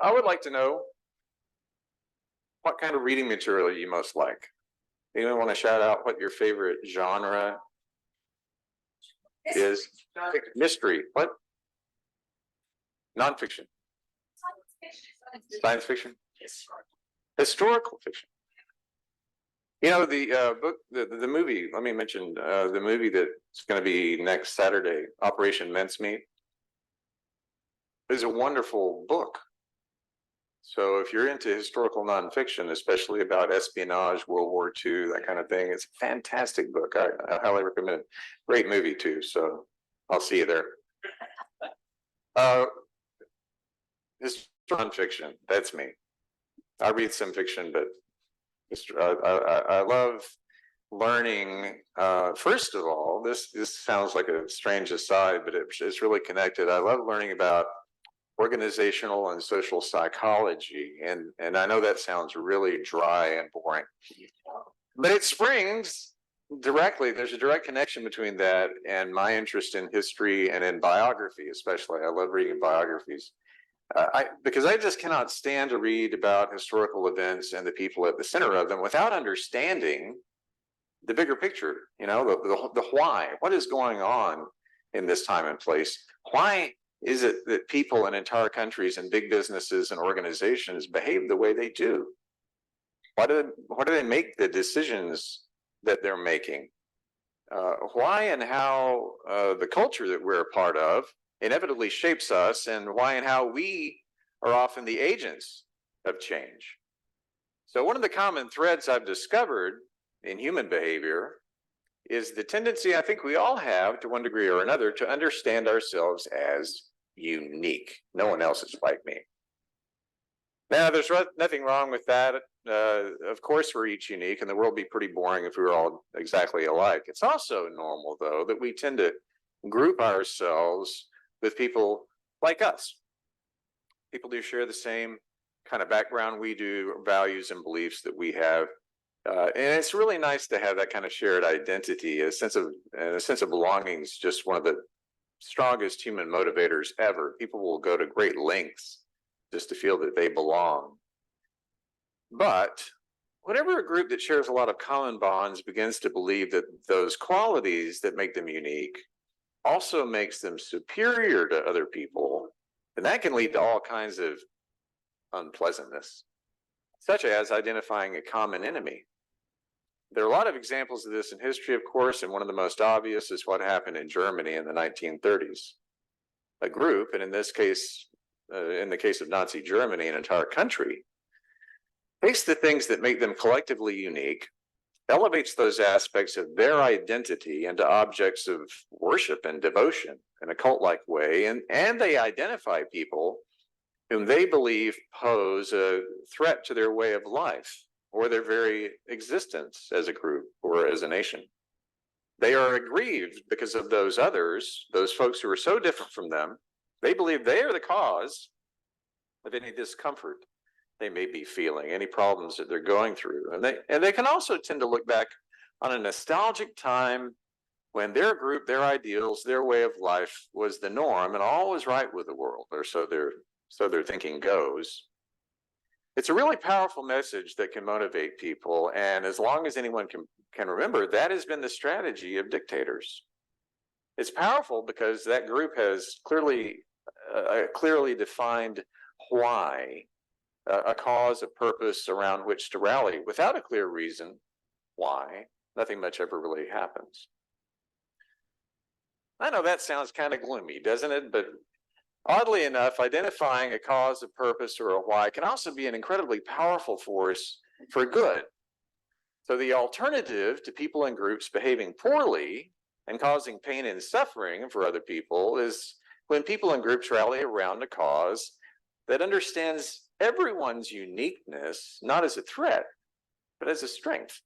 I would like to know what kind of reading material you most like. Anyone want to shout out what your favorite genre is? Mystery. What? Nonfiction. Science fiction. Historical fiction. You know, the book, the movie, let me mention the movie that's going to be next Saturday, Operation Mincemeat, is a wonderful book. So if you're into historical nonfiction, especially about espionage, World War II, that kind of thing, it's a fantastic book. I highly recommend it. Great movie too. So I'll see you there. Historical nonfiction, that's me. I read some fiction, but I love learning. First of all, this sounds like a strange aside, but it's really connected. I love learning about organizational and social psychology, and I know that sounds really dry and boring, but it springs directly. There's a direct connection between that and my interest in history and in biography, especially. I love reading biographies. Because I just cannot stand to read about historical events and the people at the center of them without understanding the bigger picture, you know, the why. What is going on in this time and place? Why is it that people in entire countries and big businesses and organizations behave the way they do? Why do they make the decisions that they're making? Why and how the culture that we're a part of inevitably shapes us, and why and how we are often the agents of change. So one of the common threads I've discovered in human behavior is the tendency I think we all have to one degree or another to understand ourselves as unique. No one else is like me. Now, there's nothing wrong with that. Of course, we're each unique, and the world would be pretty boring if we were all exactly alike. It's also normal, though, that we tend to group ourselves with people like us. People do share the same kind of background we do, values and beliefs that we have. And it's really nice to have that kind of shared identity. A sense of belonging is just one of the strongest human motivators ever. People will go to great lengths just to feel that they belong. But whenever a group that shares a lot of common bonds begins to believe that those qualities that make them unique also makes them superior to other people, and that can lead to all kinds of unpleasantness, such as identifying a common enemy. There are a lot of examples of this in history, of course, and one of the most obvious is what happened in Germany in the 1930s. A group, and in this case, in the case of Nazi Germany, an entire country, takes the things that make them collectively unique, elevates those aspects of their identity into objects of worship and devotion in a cult-like way, and they identify people whom they believe pose a threat to their way of life or their very existence as a group or as a nation. They are aggrieved because of those others, those folks who are so different from them. They believe they are the cause of any discomfort they may be feeling, any problems that they're going through. And they can also tend to look back on a nostalgic time when their group, their ideals, their way of life was the norm and all was right with the world, or so their thinking goes. It's a really powerful message that can motivate people, and as long as anyone can remember, that has been the strategy of dictators. It's powerful because that group has clearly defined why, a cause, a purpose around which to rally. Without a clear reason why, nothing much ever really happens. I know that sounds kind of gloomy, doesn't it? But oddly enough, identifying a cause, a purpose, or a why can also be an incredibly powerful force for good. So the alternative to people and groups behaving poorly and causing pain and suffering for other people is when people and groups rally around a cause that understands everyone's uniqueness, not as a threat, but as a strength.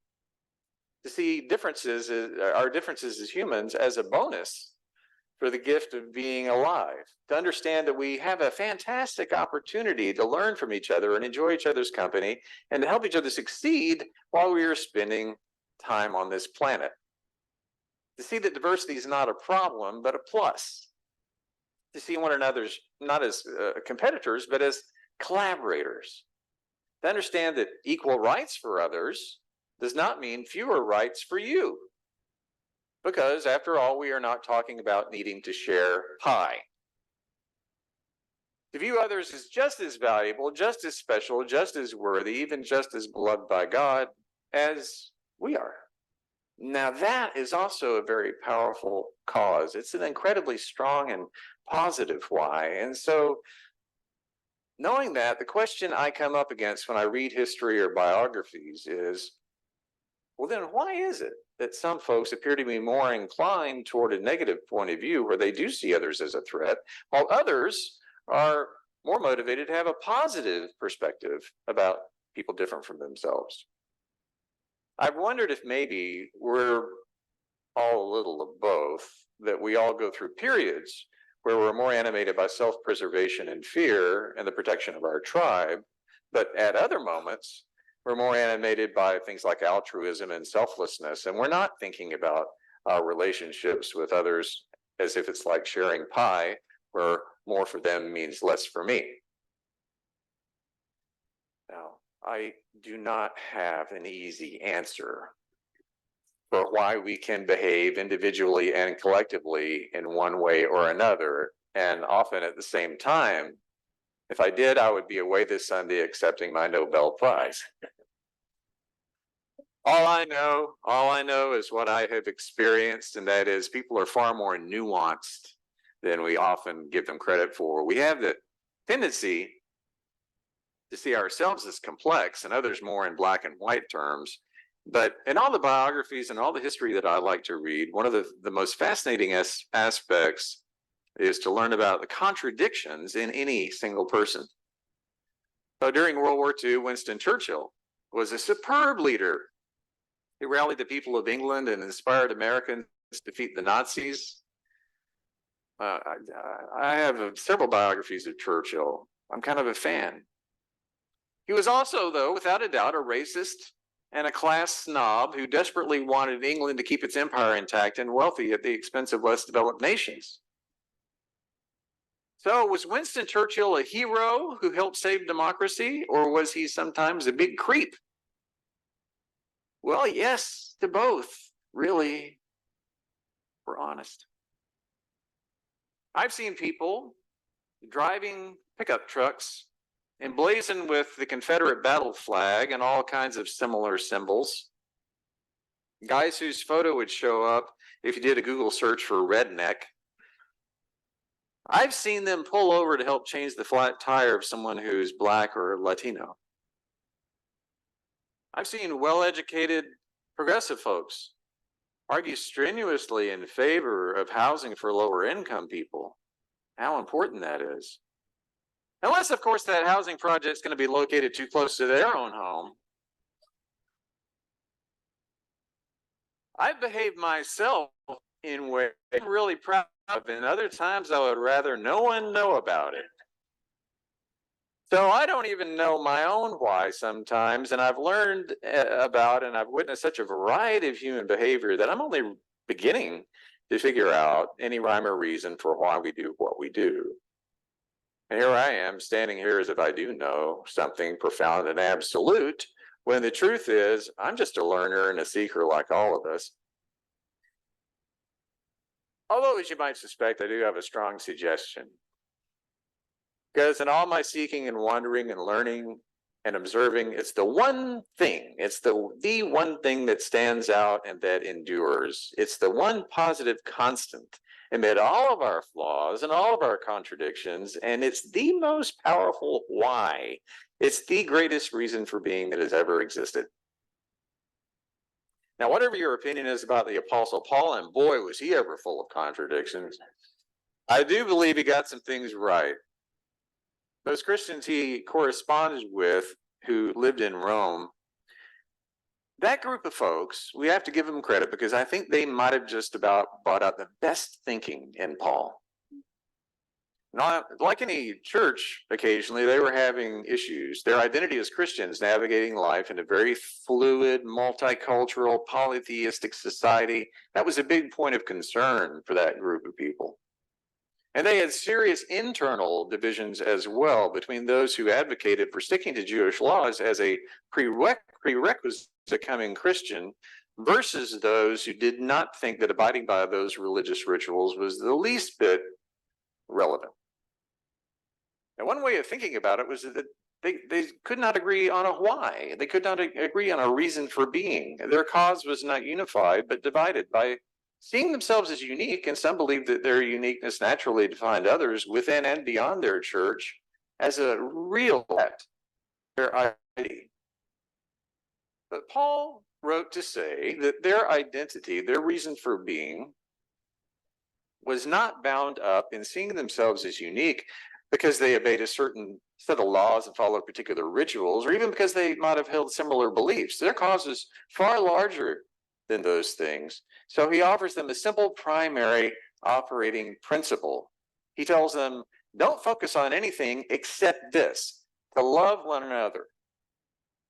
To see our differences as humans as a bonus for the gift of being alive. To understand that we have a fantastic opportunity to learn from each other and enjoy each other's company and to help each other succeed while we are spending time on this planet. To see that diversity is not a problem, but a plus. To see one another not as competitors, but as collaborators. To understand that equal rights for others does not mean fewer rights for you. Because after all, we are not talking about needing to share pie. To view others as just as valuable, just as special, just as worthy, even just as beloved by God as we are. Now that is also a very powerful cause. It's an incredibly strong and positive why. And so knowing that, the question I come up against when I read history or biographies is, well, then why is it that some folks appear to be more inclined toward a negative point of view where they do see others as a threat, while others are more motivated to have a positive perspective about people different from themselves? I've wondered if maybe we're all a little of both, that we all go through periods where we're more animated by self-preservation and fear and the protection of our tribe, but at other moments, we're more animated by things like altruism and selflessness, and we're not thinking about our relationships with others as if it's like sharing pie, where more for them means less for me. Now, I do not have an easy answer for why we can behave individually and collectively in one way or another, and often at the same time. If I did, I would be away this Sunday accepting my Nobel Prize. All I know is what I have experienced, and that is people are far more nuanced than we often give them credit for. We have the tendency to see ourselves as complex and others more in black and white terms. But in all the biographies and all the history that I like to read, one of the most fascinating aspects is to learn about the contradictions in any single person. So during World War II, Winston Churchill was a superb leader. He rallied the people of England and inspired Americans to defeat the Nazis. I have several biographies of Churchill. I'm kind of a fan. He was also, though, without a doubt, a racist and a class snob who desperately wanted England to keep its empire intact and wealthy at the expense of less developed nations. So was Winston Churchill a hero who helped save democracy, or was he sometimes a big creep? Well, yes, to both, really, if we're honest. I've seen people driving pickup trucks emblazoned with the Confederate battle flag and all kinds of similar symbols. Guys whose photo would show up if you did a Google search for redneck. I've seen them pull over to help change the flat tire of someone who's Black or Latino. I've seen well-educated progressive folks argue strenuously in favor of housing for lower income people, how important that is. Unless, of course, that housing project is going to be located too close to their own home. I've behaved myself in ways I'm really proud of, and other times I would rather no one know about it. So I don't even know my own why sometimes, and I've learned about and I've witnessed such a variety of human behavior that I'm only beginning to figure out any rhyme or reason for why we do what we do. And here I am standing here as if I do know something profound and absolute, when the truth is I'm just a learner and a seeker like all of us. Although, as you might suspect, I do have a strong suggestion. Because in all my seeking and wondering and learning and observing, it's the one thing, it's the one thing that stands out and that endures. It's the one positive constant amid all of our flaws and all of our contradictions, and it's the most powerful why. It's the greatest reason for being that has ever existed. Now, whatever your opinion is about the Apostle Paul, and boy, was he ever full of contradictions, I do believe he got some things right. Those Christians he corresponded with who lived in Rome, that group of folks, we have to give them credit because I think they might have just about brought out the best thinking in Paul. Not like any church, occasionally they were having issues. Their identity as Christians, navigating life in a very fluid, multicultural, polytheistic society, that was a big point of concern for that group of people. And they had serious internal divisions as well between those who advocated for sticking to Jewish laws as a prerequisite to becoming Christian versus those who did not think that abiding by those religious rituals was the least bit relevant. And one way of thinking about it was that they could not agree on a why. They could not agree on a reason for being. Their cause was not unified, but divided by seeing themselves as unique, and some believed that their uniqueness naturally defined others within and beyond their church as a real threat to their identity. But Paul wrote to say that their identity, their reason for being, was not bound up in seeing themselves as unique because they obeyed a certain set of laws and followed particular rituals, or even because they might have held similar beliefs. Their cause is far larger than those things. So he offers them a simple primary operating principle. He tells them, don't focus on anything except this, to love one another.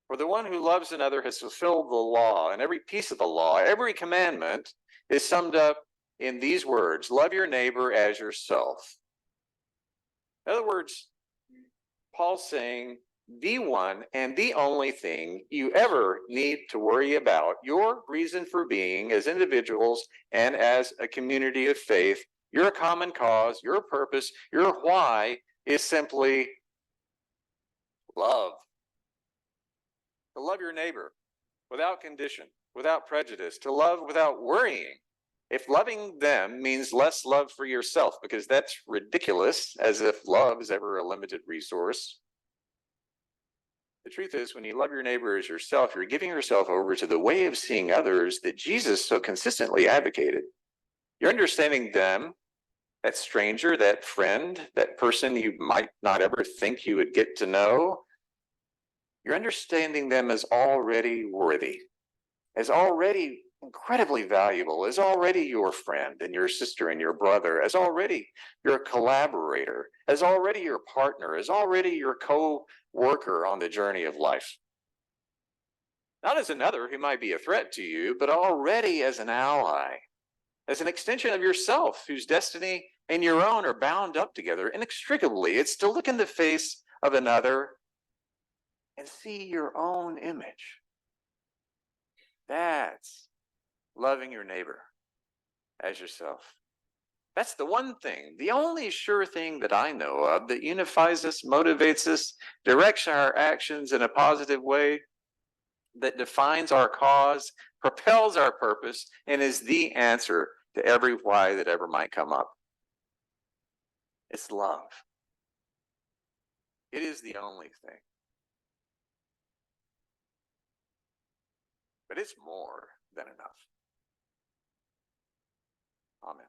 For the one who loves another has fulfilled the law, and every piece of the law, every commandment is summed up in these words: love your neighbor as yourself. In other words, Paul's saying the one and the only thing you ever need to worry about, your reason for being as individuals and as a community of faith, your common cause, your purpose, your why, is simply love. To love your neighbor without condition, without prejudice, to love without worrying. If loving them means less love for yourself, because that's ridiculous, as if love is ever a limited resource. The truth is, when you love your neighbor as yourself, you're giving yourself over to the way of seeing others that Jesus so consistently advocated. You're understanding them, that stranger, that friend, that person you might not ever think you would get to know. You're understanding them as already worthy, as already incredibly valuable, as already your friend and your sister and your brother, as already your collaborator, as already your partner, as already your co-worker on the journey of life. Not as another who might be a threat to you, but already as an ally, as an extension of yourself, whose destiny and your own are bound up together inextricably. It's to look in the face of another and see your own image. That's loving your neighbor as yourself. That's the one thing, the only sure thing that I know of that unifies us, motivates us, directs our actions in a positive way, that defines our cause, propels our purpose, and is the answer to every why that ever might come up. It's love. It is the only thing. But it's more than enough. Amen.